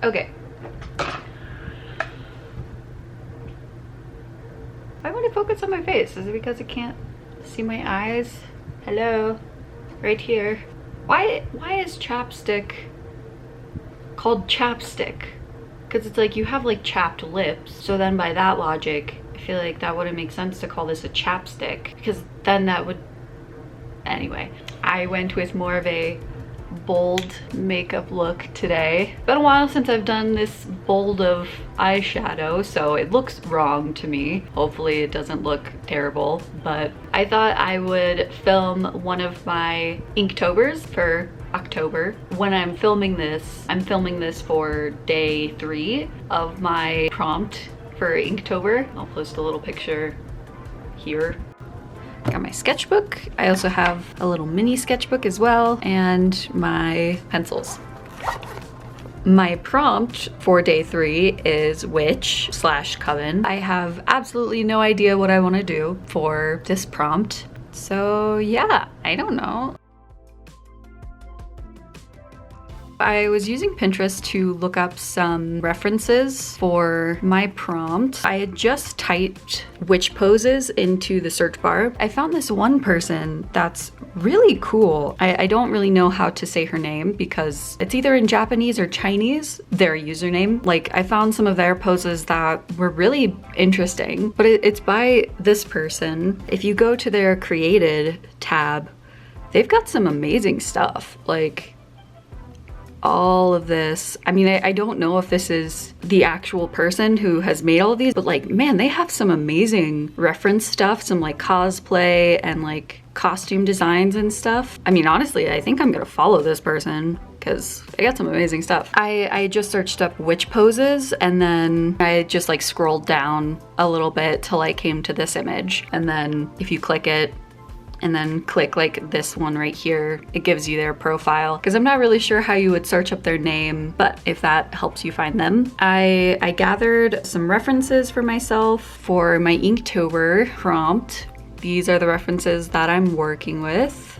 Okay. Why would it focus on my face? Is it because it can't see my eyes? Hello? Right here. Why is chapstick called chapstick? Because it's like you have like chapped lips. So then by that logic, I feel like that wouldn't make sense to call this a chapstick, because then that would... Anyway, I went with more of a bold makeup look today. It's been a while since I've done this bold of eyeshadow, so it looks wrong to me. Hopefully it doesn't look terrible, but I thought I would film one of my Inktobers for October. When I'm filming this for day 3 of my prompt for Inktober. I'll post a little picture here. Got my sketchbook. I also have a little mini sketchbook as well, and my pencils. My prompt for day 3 is witch/coven. I have absolutely no idea what I want to do for this prompt. So yeah, I don't know. I was using Pinterest to look up some references for my prompt. I had just typed witch poses into the search bar. I found this one person that's really cool. I don't really know how to say her name because it's either in Japanese or Chinese, their username. Like, I found some of their poses that were really interesting, but it's by this person. If you go to their created tab, they've got some amazing stuff. Like, all of this. I mean, I don't know if this is the actual person who has made all of these, but like, man, they have some amazing reference stuff, some like cosplay and like costume designs and stuff. I mean, honestly, I think I'm gonna follow this person because they got some amazing stuff. I just searched up witch poses, and then I just like scrolled down a little bit till I came to this image. And then if you click it, and then click like this one right here, it gives you their profile. Because I'm not really sure how you would search up their name, but if that helps you find them. I gathered some references for myself for my Inktober prompt. These are the references that I'm working with.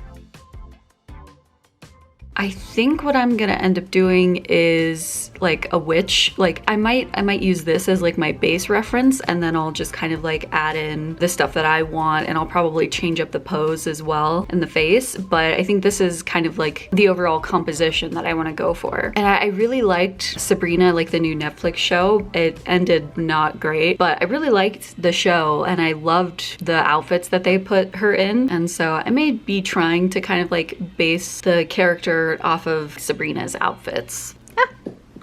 I think what I'm gonna end up doing is like a witch. Like I might use this as like my base reference, and then I'll just kind of like add in the stuff that I want, and I'll probably change up the pose as well in the face. But I think this is kind of like the overall composition that I want to go for. And I really liked Sabrina, like the new Netflix show. It ended not great, but I really liked the show and I loved the outfits that they put her in. And so I may be trying to kind of like base the character off of Sabrina's outfits.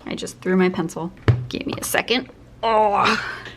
I just threw my pencil. Give me a second. Oh,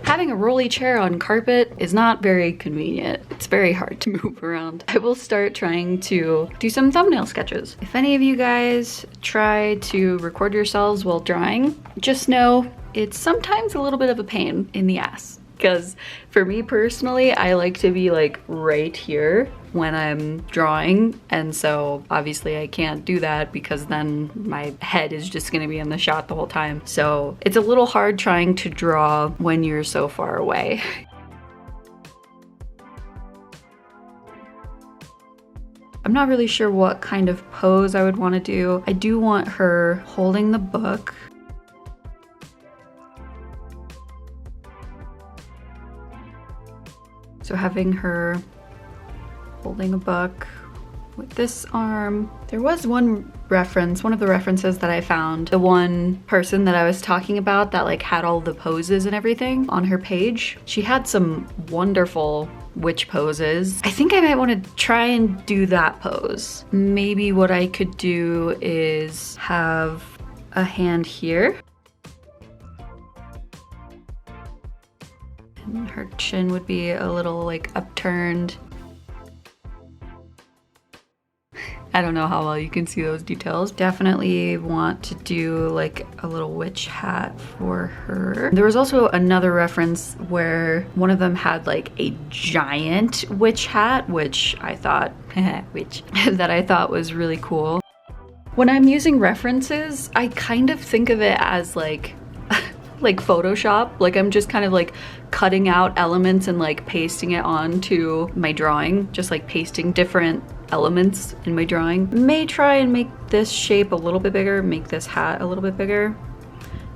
having a rolly chair on carpet is not very convenient. It's very hard to move around. I will start trying to do some thumbnail sketches. If any of you guys try to record yourselves while drawing, just know it's sometimes a little bit of a pain in the ass. Because for me personally, I like to be like right here when I'm drawing, and so obviously I can't do that because then my head is just gonna be in the shot the whole time. So it's a little hard trying to draw when you're so far away. I'm not really sure what kind of pose I would want to do. I do want her holding the book. So having her holding a book with this arm. There was one reference, one of the references that I found, the one person that I was talking about that like had all the poses and everything on her page. She had some wonderful witch poses. I think I might want to try and do that pose. Maybe what I could do is have a hand here. And her chin would be a little like upturned. I don't know how well you can see those details. Definitely want to do like a little witch hat for her. There was also another reference where one of them had like a giant witch hat, which I thought, that I thought was really cool. When I'm using references, I kind of think of it as like Photoshop. Like I'm just kind of like cutting out elements and like pasting it onto my drawing, just like pasting different elements in my drawing. May try and make this shape a little bit bigger, make this hat a little bit bigger.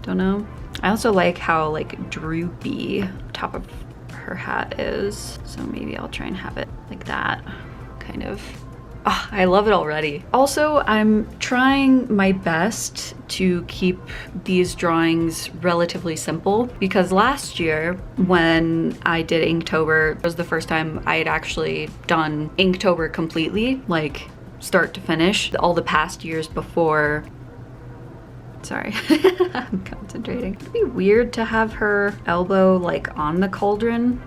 Don't know. I also like how like droopy top of her hat is. So maybe I'll try and have it like that, kind of. Oh, I love it already. Also, I'm trying my best to keep these drawings relatively simple because last year when I did Inktober, it was the first time I had actually done Inktober completely, like start to finish. All the past years before, sorry, I'm concentrating. It'd be weird to have her elbow like on the cauldron.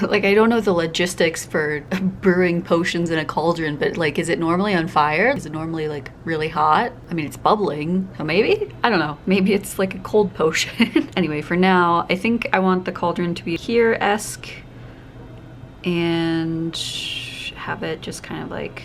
Like, I don't know the logistics for brewing potions in a cauldron, but like, is it normally on fire? Is it normally like really hot? I mean, it's bubbling, so maybe? I don't know. Maybe it's like a cold potion. Anyway, for now, I think I want the cauldron to be here-esque and have it just kind of like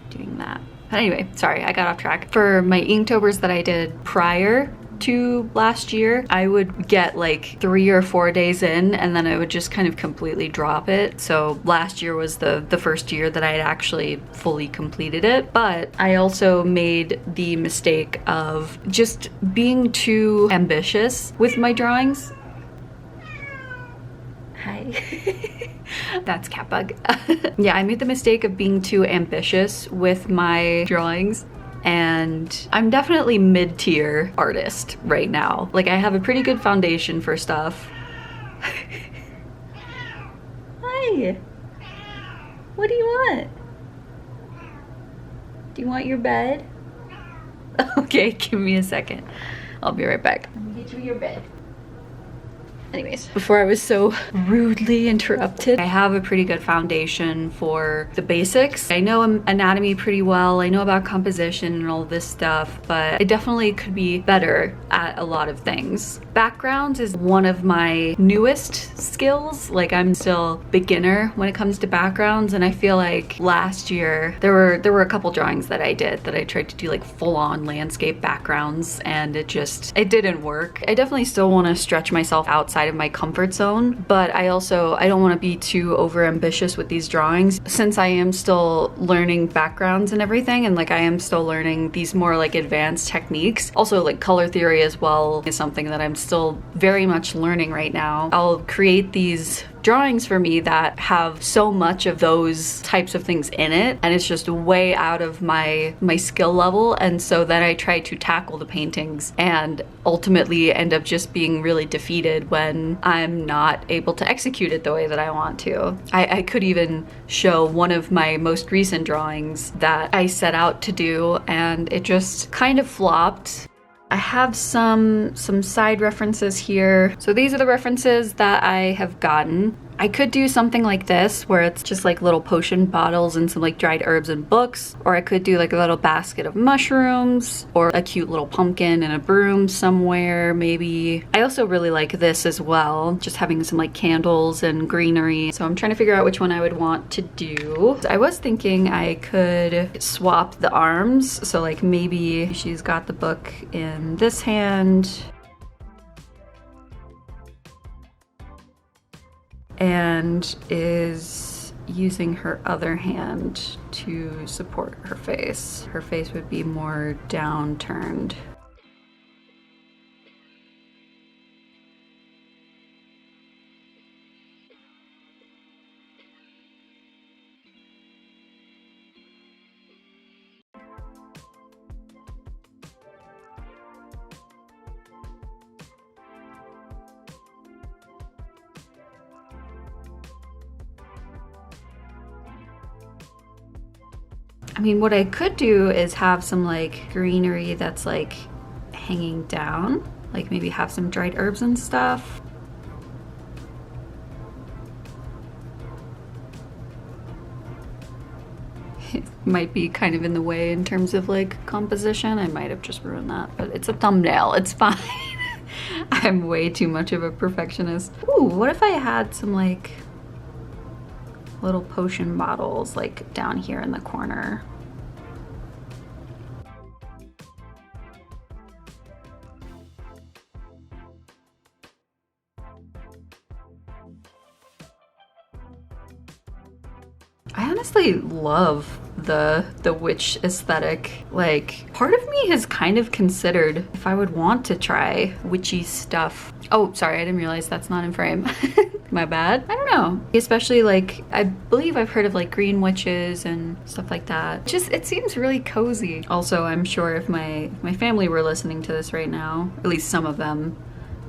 doing that. But anyway, sorry, I got off track. For my Inktobers that I did prior to last year, I would get like 3 or 4 days in and then I would just kind of completely drop it. So last year was the first year that I had actually fully completed it. But I also made the mistake of just being too ambitious with my drawings. Hi. That's Catbug. Yeah, I made the mistake of being too ambitious with my drawings. And I'm definitely mid-tier artist right now. Like, I have a pretty good foundation for stuff. Hi. What do you want? Do you want your bed? Okay, give me a second. I'll be right back. Let me get you your bed. Anyways, before I was so rudely interrupted, I have a pretty good foundation for the basics. I know anatomy pretty well, I know about composition and all this stuff, but I definitely could be better at a lot of things. Backgrounds is one of my newest skills. Like, I'm still beginner when it comes to backgrounds, and I feel like last year there were a couple drawings that I did that I tried to do like full-on landscape backgrounds, and it didn't work. I definitely still want to stretch myself outside of my comfort zone, but I don't want to be too over ambitious with these drawings since I am still learning backgrounds and everything, and like I am still learning these more like advanced techniques. Also, like color theory as well is something that I'm still very much learning right now. I'll create these drawings for me that have so much of those types of things in it, and it's just way out of my skill level, and so then I try to tackle the paintings and ultimately end up just being really defeated when I'm not able to execute it the way that I want to. I could even show one of my most recent drawings that I set out to do, and it just kind of flopped. I have some side references here. So these are the references that I have gotten. I could do something like this where it's just like little potion bottles and some like dried herbs and books, or I could do like a little basket of mushrooms or a cute little pumpkin and a broom somewhere maybe. I also really like this as well, just having some like candles and greenery. So I'm trying to figure out which one I would want to do. I was thinking I could swap the arms. So like maybe she's got the book in this hand and is using her other hand to support her face. Her face would be more downturned. I mean, what I could do is have some like greenery that's like hanging down, like maybe have some dried herbs and stuff. It might be kind of in the way in terms of like composition. I might have just ruined that, but it's a thumbnail, it's fine. I'm way too much of a perfectionist. Ooh, what if I had some like little potion bottles like down here in the corner? I honestly love the witch aesthetic. Like, part of me has kind of considered if I would want to try witchy stuff. Oh, sorry, I didn't realize that's not in frame. My bad. I don't know. Especially like, I believe I've heard of like green witches and stuff like that. Just, it seems really cozy. Also, I'm sure if my family were listening to this right now, at least some of them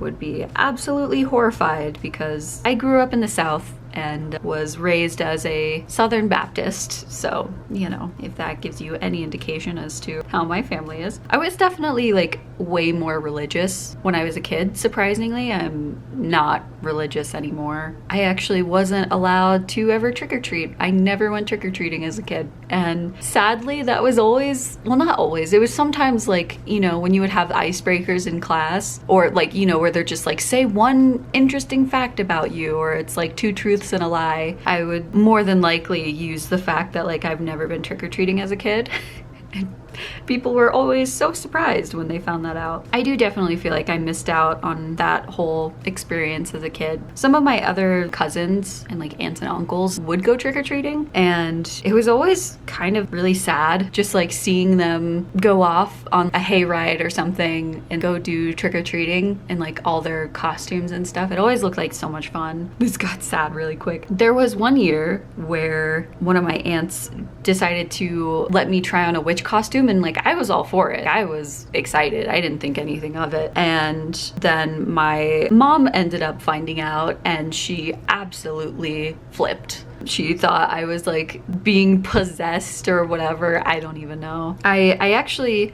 would be absolutely horrified because I grew up in the South and was raised as a Southern Baptist. So, you know, if that gives you any indication as to how my family is. I was definitely like way more religious when I was a kid. Surprisingly, I'm not religious anymore. I actually wasn't allowed to ever trick-or-treat. I never went trick-or-treating as a kid. And sadly, that was always, well, not always. It was sometimes like, you know, when you would have icebreakers in class, or like, you know, where they're just like, say one interesting fact about you, or it's like 2 truths and a lie. I would more than likely use the fact that like I've never been trick-or-treating as a kid. And people were always so surprised when they found that out. I do definitely feel like I missed out on that whole experience as a kid. Some of my other cousins and like aunts and uncles would go trick-or-treating, and it was always kind of really sad just like seeing them go off on a hayride or something and go do trick-or-treating in like all their costumes and stuff. It always looked like so much fun. This got sad really quick. There was one year where one of my aunts decided to let me try on a witch costume, and like I was all for it. I was excited. I didn't think anything of it. And then my mom ended up finding out, and she absolutely flipped. She thought I was like being possessed or whatever. I don't even know. I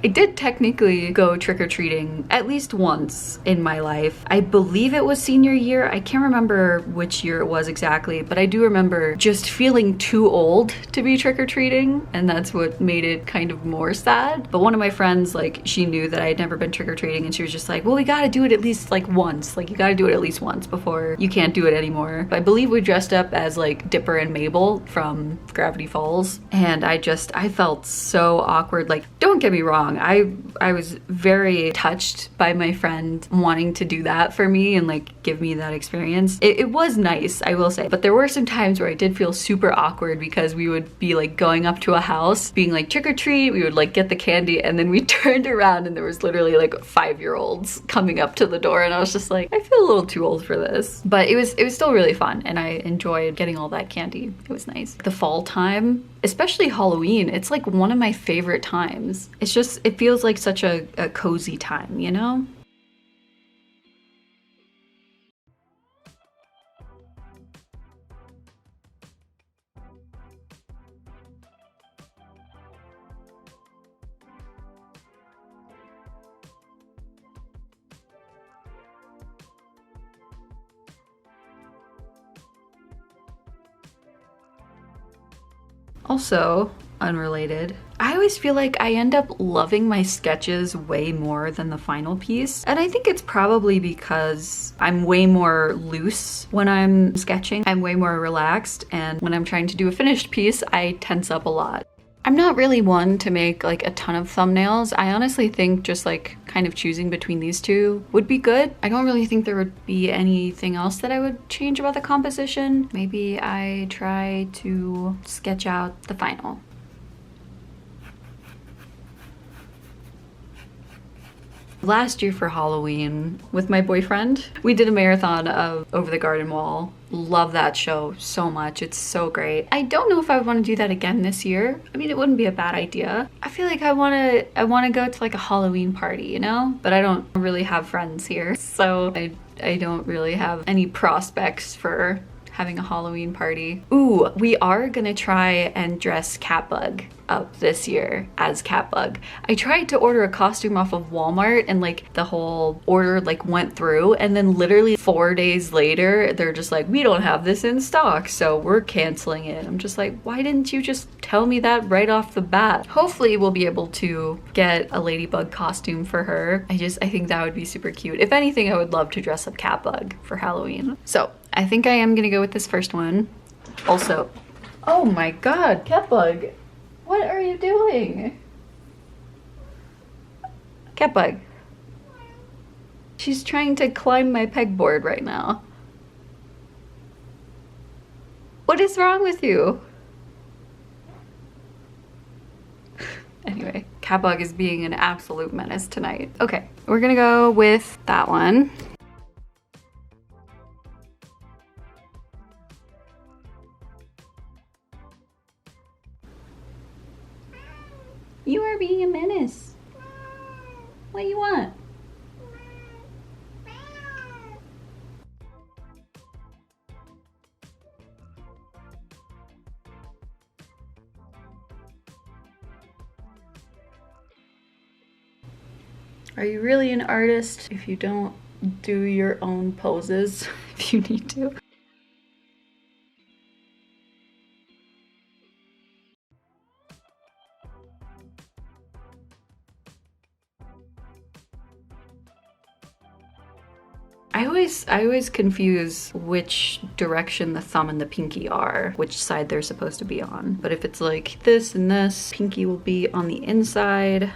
did technically go trick-or-treating at least once in my life. I believe it was senior year. I can't remember which year it was exactly, but I do remember just feeling too old to be trick-or-treating, and that's what made it kind of more sad. But one of my friends, like, she knew that I had never been trick-or-treating, and she was just like, well, we gotta do it at least like once. Like, you gotta do it at least once before you can't do it anymore. But I believe we dressed up as like Dipper and Mabel from Gravity Falls, and I felt so awkward. Like, don't get me wrong, I was very touched by my friend wanting to do that for me and like give me that experience. It was nice, I will say, but there were some times where I did feel super awkward because we would be like going up to a house being like trick or treat, we would like get the candy, and then we turned around and there was literally like 5-year-olds coming up to the door, and I was just like, I feel a little too old for this. But it was still really fun, and I enjoyed getting all that candy. It was nice. The fall time, especially Halloween, it's like one of my favorite times. It's just, it feels like such a cozy time, you know? Also, unrelated, I always feel like I end up loving my sketches way more than the final piece. And I think it's probably because I'm way more loose when I'm sketching. I'm way more relaxed, and when I'm trying to do a finished piece, I tense up a lot. I'm not really one to make like a ton of thumbnails. I honestly think just like kind of choosing between these two would be good. I don't really think there would be anything else that I would change about the composition. Maybe I try to sketch out the final. Last year for Halloween with my boyfriend, we did a marathon of Over the Garden Wall. Love that show so much. It's so great. I don't know if I would want to do that again this year. I mean, it wouldn't be a bad idea. I feel like I want to go to like a Halloween party, you know? But I don't really have friends here, so I don't really have any prospects for having a Halloween party. Ooh, we are gonna try and dress Catbug up this year as Catbug. I tried to order a costume off of Walmart, and like the whole order like went through, and then literally 4 days later they're just like, we don't have this in stock, so we're canceling it. I'm just like, why didn't you just tell me that right off the bat? Hopefully we'll be able to get a ladybug costume for her. I think that would be super cute. If anything, I would love to dress up Catbug for Halloween. So I think I am gonna go with this first one. Also, oh my god, Catbug, what are you doing? Catbug. She's trying to climb my pegboard right now. What is wrong with you? Catbug is being an absolute menace tonight. Okay, we're gonna go with that one. You are being a menace. What do you want? Are you really an artist if you don't do your own poses if you need to? I always confuse which direction the thumb and the pinky are, which side they're supposed to be on. But if it's like this and this, pinky will be on the inside.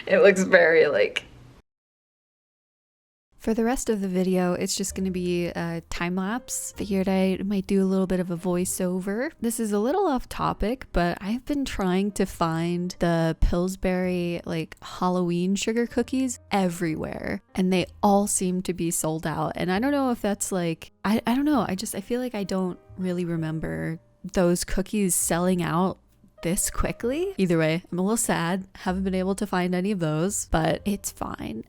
It looks very like... For the rest of the video, it's just going to be a time lapse. Figured I might do a little bit of a voiceover. This is a little off topic, but I've been trying to find the Pillsbury like Halloween sugar cookies everywhere, and they all seem to be sold out. And I don't know if that's like, I don't know. I feel like I don't really remember those cookies selling out this quickly. Either way, I'm a little sad. Haven't been able to find any of those, but it's fine.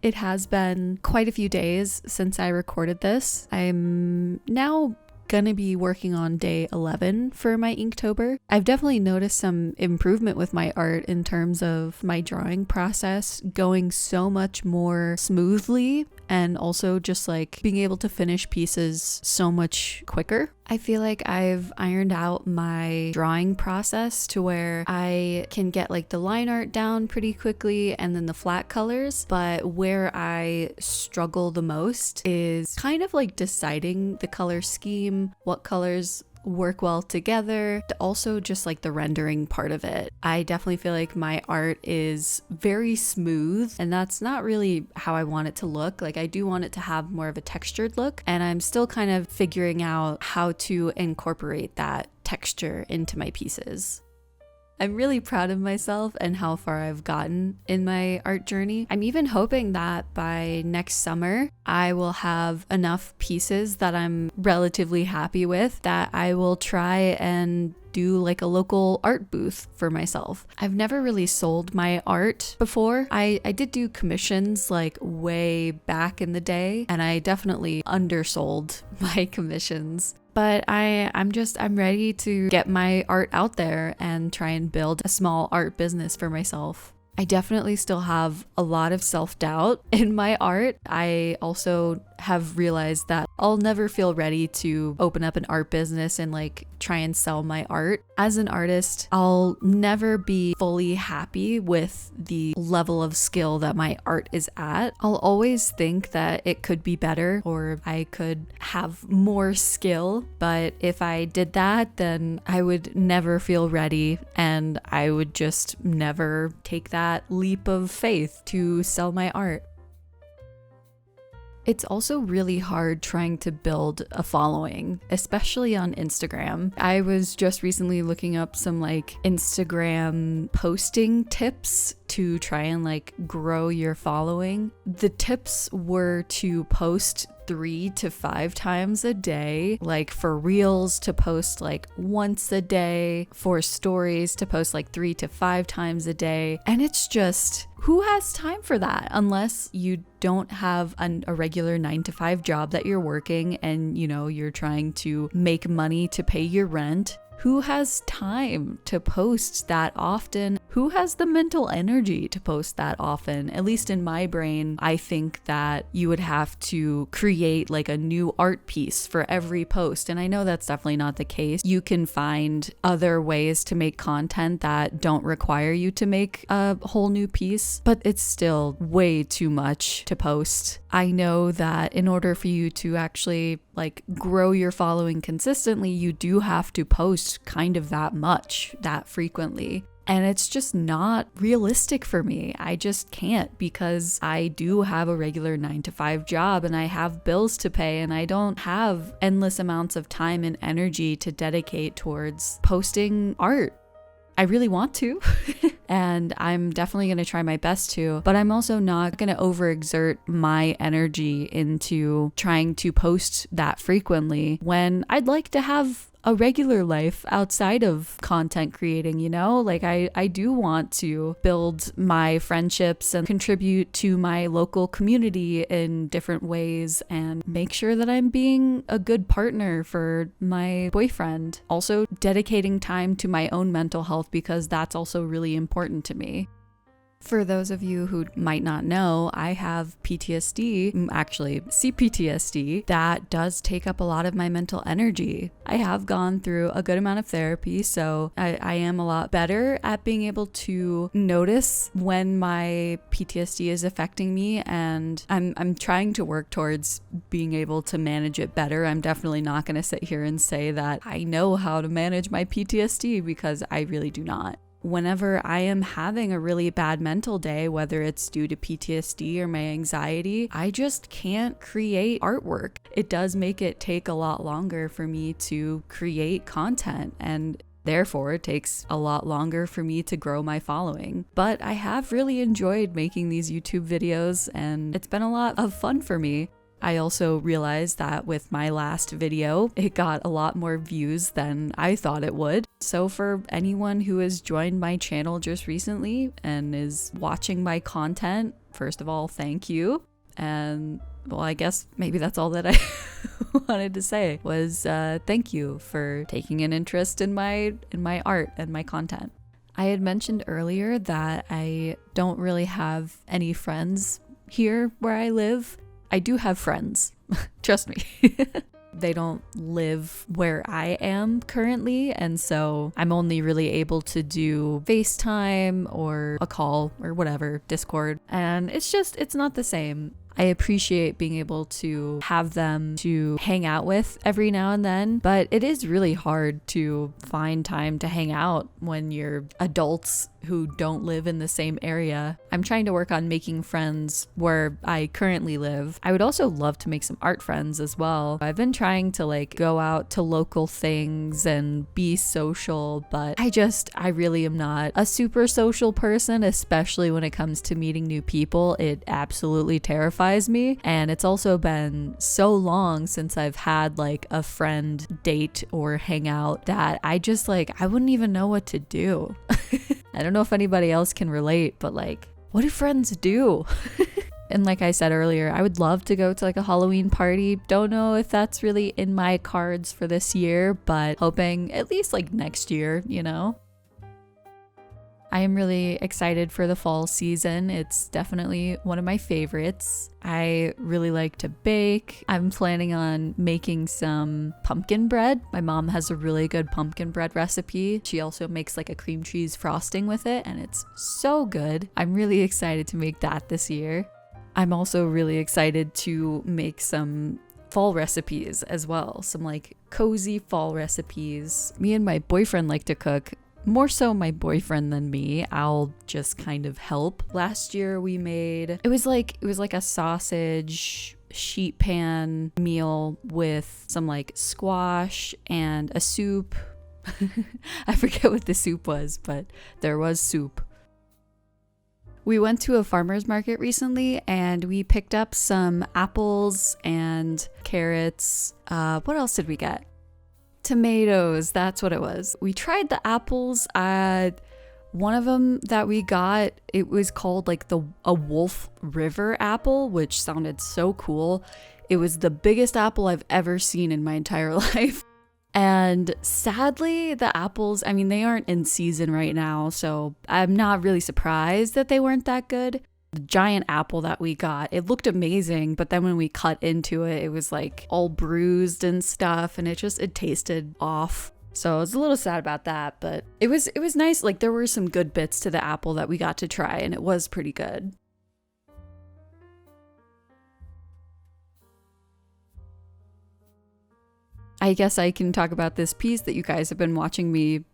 It has been quite a few days since I recorded this. I'm now gonna be working on day 11 for my Inktober. I've definitely noticed some improvement with my art in terms of my drawing process going so much more smoothly, and also just like being able to finish pieces so much quicker. I feel like I've ironed out my drawing process to where I can get like the line art down pretty quickly and then the flat colors, but where I struggle the most is kind of like deciding the color scheme, what colors work well together, also just like the rendering part of it. I definitely feel like my art is very smooth, and that's not really how I want it to look. Like I do want it to have more of a textured look, and I'm still kind of figuring out how to incorporate that texture into my pieces. I'm really proud of myself and how far I've gotten in my art journey. I'm even hoping that by next summer, I will have enough pieces that I'm relatively happy with that I will try and do like a local art booth for myself. I've never really sold my art before. I did do commissions like way back in the day, and I definitely undersold my commissions. But I'm ready to get my art out there and try and build a small art business for myself. I definitely still have a lot of self-doubt in my art. I also have realized that I'll never feel ready to open up an art business and like try and sell my art. As an artist, I'll never be fully happy with the level of skill that my art is at. I'll always think that it could be better or I could have more skill, but if I did that, then I would never feel ready and I would just never take that leap of faith to sell my art. It's also really hard trying to build a following, especially on Instagram. I was just recently looking up some like Instagram posting tips to try and like grow your following. The tips were to post 3 to 5 times a day, like for reels to post like once a day, for stories to post like 3 to 5 times a day. And it's just, who has time for that unless you don't have a regular 9-to-5 job that you're working and you know you're trying to make money to pay your rent? Who has time to post that often? Who has the mental energy to post that often? At least in my brain, I think that you would have to create like a new art piece for every post. And I know that's definitely not the case. You can find other ways to make content that don't require you to make a whole new piece, but it's still way too much to post. I know that in order for you to actually like grow your following consistently, you do have to post kind of that much, that frequently. And it's just not realistic for me. I just can't, because I do have a regular 9-to-5 job and I have bills to pay, and I don't have endless amounts of time and energy to dedicate towards posting art. I really want to, and I'm definitely going to try my best to, but I'm also not going to overexert my energy into trying to post that frequently when I'd like to have a regular life outside of content creating, you know? Like I do want to build my friendships and contribute to my local community in different ways and make sure that I'm being a good partner for my boyfriend. Also dedicating time to my own mental health, because that's also really important to me. For those of you who might not know, I have PTSD, actually CPTSD, that does take up a lot of my mental energy. I have gone through a good amount of therapy, so I am a lot better at being able to notice when my PTSD is affecting me, and I'm trying to work towards being able to manage it better. I'm definitely not going to sit here and say that I know how to manage my PTSD, because I really do not. Whenever I am having a really bad mental day, whether it's due to PTSD or my anxiety, I just can't create artwork. It does make it take a lot longer for me to create content, and therefore it takes a lot longer for me to grow my following. But I have really enjoyed making these YouTube videos, and it's been a lot of fun for me. I also realized that with my last video, it got a lot more views than I thought it would. So for anyone who has joined my channel just recently and is watching my content, first of all, thank you. And well, I guess maybe that's all that I wanted to say was thank you for taking an interest in my art and my content. I had mentioned earlier that I don't really have any friends here where I live. I do have friends, trust me. They don't live where I am currently, and so I'm only really able to do FaceTime or a call or whatever, Discord, and it's not the same. I appreciate being able to have them to hang out with every now and then, but it is really hard to find time to hang out when you're adults who don't live in the same area. I'm trying to work on making friends where I currently live. I would also love to make some art friends as well. I've been trying to like go out to local things and be social, but I really am not a super social person, especially when it comes to meeting new people. It absolutely terrifies me. And it's also been so long since I've had like a friend date or hang out that I wouldn't even know what to do. I don't know if anybody else can relate, but like, what do friends do? And like I said earlier, I would love to go to like a Halloween party. Don't know if that's really in my cards for this year, but hoping at least like next year, you know? I am really excited for the fall season. It's definitely one of my favorites. I really like to bake. I'm planning on making some pumpkin bread. My mom has a really good pumpkin bread recipe. She also makes like a cream cheese frosting with it, and it's so good. I'm really excited to make that this year. I'm also really excited to make some fall recipes as well. Some like cozy fall recipes. Me and my boyfriend like to cook. More so my boyfriend than me. I'll just kind of help. Last year we made, it was like a sausage sheet pan meal with some like squash and a soup. I forget what the soup was, but there was soup. We went to a farmer's market recently and we picked up some apples and carrots. What else did we get? Tomatoes, that's what it was. We tried the apples. One of them that we got, it was called like a Wolf River apple, which sounded so cool. It was the biggest apple I've ever seen in my entire life. And sadly, the apples, I mean, they aren't in season right now, so I'm not really surprised that they weren't that good. The giant apple that we got, it looked amazing, but then when we cut into it, it was like all bruised and stuff, and it tasted off. So I was a little sad about that, but it was nice. Like, there were some good bits to the apple that we got to try, and it was pretty good. I guess I can talk about this piece that you guys have been watching me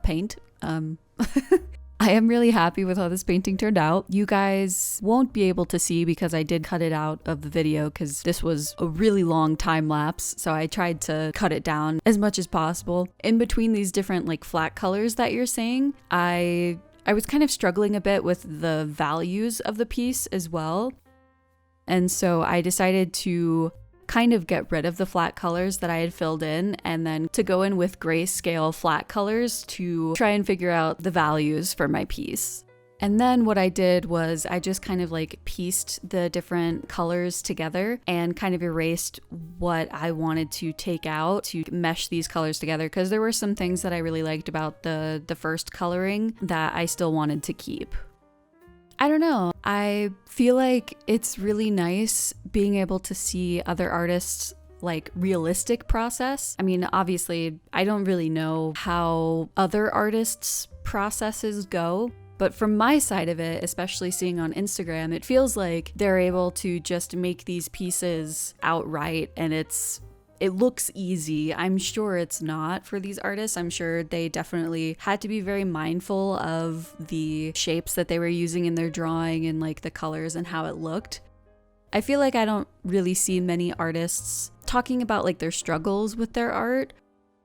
paint. I am really happy with how this painting turned out. You guys won't be able to see because I did cut it out of the video because this was a really long time lapse. So I tried to cut it down as much as possible. In between these different like flat colors that you're seeing, I was kind of struggling a bit with the values of the piece as well. And so I decided to kind of get rid of the flat colors that I had filled in and then to go in with grayscale flat colors to try and figure out the values for my piece. And then what I did was I just kind of like pieced the different colors together and kind of erased what I wanted to take out to mesh these colors together, because there were some things that I really liked about the first coloring that I still wanted to keep. I don't know. I feel like it's really nice being able to see other artists' like realistic process. I mean, obviously, I don't really know how other artists' processes go, but from my side of it, especially seeing on Instagram, it feels like they're able to just make these pieces outright and it looks easy. I'm sure it's not for these artists. I'm sure they definitely had to be very mindful of the shapes that they were using in their drawing and like the colors and how it looked. I feel like I don't really see many artists talking about like their struggles with their art.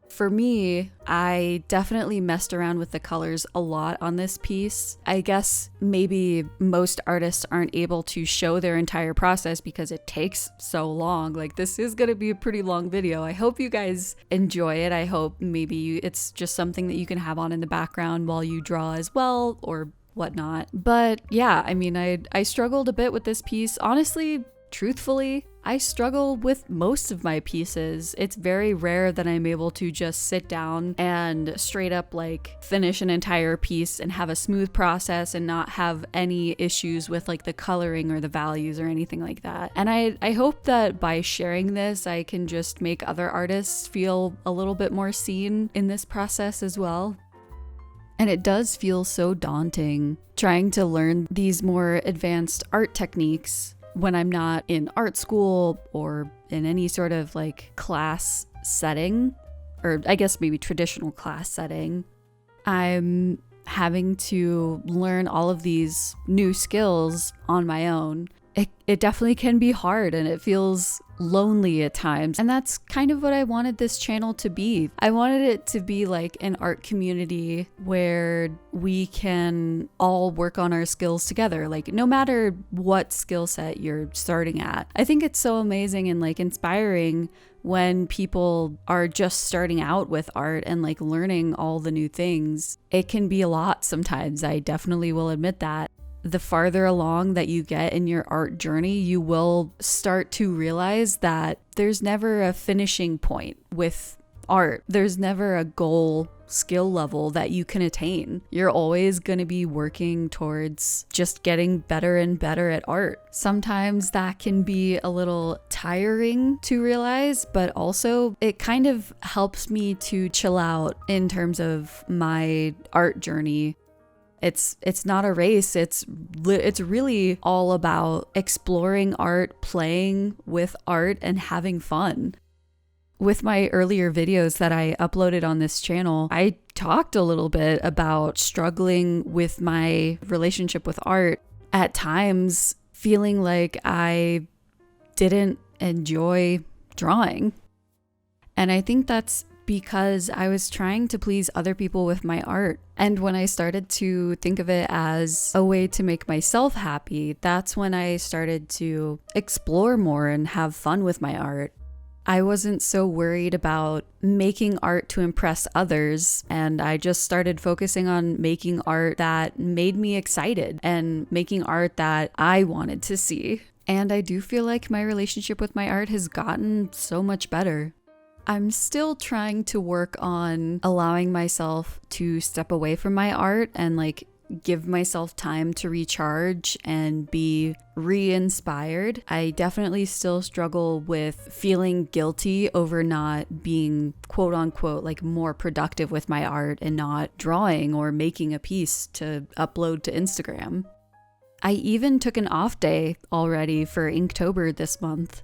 For me, I definitely messed around with the colors a lot on this piece. I guess maybe most artists aren't able to show their entire process because it takes so long. Like, this is going to be a pretty long video. I hope you guys enjoy it. I hope maybe it's just something that you can have on in the background while you draw as well or whatnot. But yeah, I mean, I struggled a bit with this piece. Honestly, truthfully, I struggle with most of my pieces. It's very rare that I'm able to just sit down and straight up like finish an entire piece and have a smooth process and not have any issues with like the coloring or the values or anything like that. And I hope that by sharing this, I can just make other artists feel a little bit more seen in this process as well. And it does feel so daunting trying to learn these more advanced art techniques when I'm not in art school or in any sort of like class setting, or I guess maybe traditional class setting. I'm having to learn all of these new skills on my own. It definitely can be hard and it feels lonely at times. And that's kind of what I wanted this channel to be. I wanted it to be like an art community where we can all work on our skills together. Like, no matter what skill set you're starting at. I think it's so amazing and like inspiring when people are just starting out with art and like learning all the new things. It can be a lot sometimes. I definitely will admit that. The farther along that you get in your art journey, you will start to realize that there's never a finishing point with art. There's never a goal skill level that you can attain. You're always going to be working towards just getting better and better at art. Sometimes that can be a little tiring to realize, but also it kind of helps me to chill out in terms of my art journey. It's not a race. It's really all about exploring art, playing with art, and having fun. With my earlier videos that I uploaded on this channel, I talked a little bit about struggling with my relationship with art. At times, feeling like I didn't enjoy drawing. And I think that's because I was trying to please other people with my art. And when I started to think of it as a way to make myself happy, that's when I started to explore more and have fun with my art. I wasn't so worried about making art to impress others, and I just started focusing on making art that made me excited and making art that I wanted to see. And I do feel like my relationship with my art has gotten so much better. I'm still trying to work on allowing myself to step away from my art and like give myself time to recharge and be re-inspired. I definitely still struggle with feeling guilty over not being quote unquote like more productive with my art and not drawing or making a piece to upload to Instagram. I even took an off day already for Inktober this month.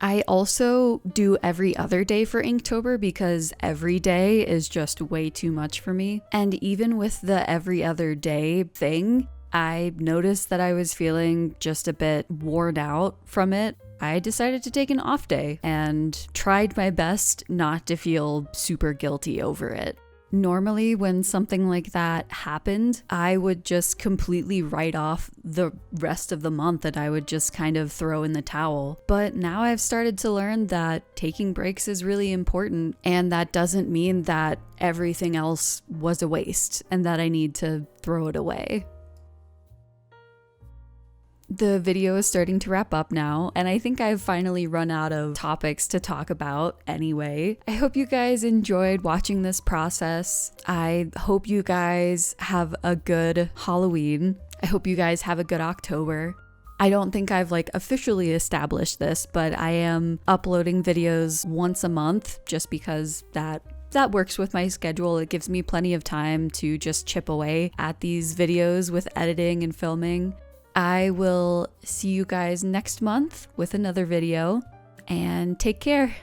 I also do every other day for Inktober because every day is just way too much for me. And even with the every other day thing, I noticed that I was feeling just a bit worn out from it. I decided to take an off day and tried my best not to feel super guilty over it. Normally, when something like that happened, I would just completely write off the rest of the month and I would just kind of throw in the towel. But now I've started to learn that taking breaks is really important, and that doesn't mean that everything else was a waste and that I need to throw it away. The video is starting to wrap up now, and I think I've finally run out of topics to talk about anyway. I hope you guys enjoyed watching this process. I hope you guys have a good Halloween. I hope you guys have a good October. I don't think I've like officially established this, but I am uploading videos once a month just because that works with my schedule. It gives me plenty of time to just chip away at these videos with editing and filming. I will see you guys next month with another video, and take care.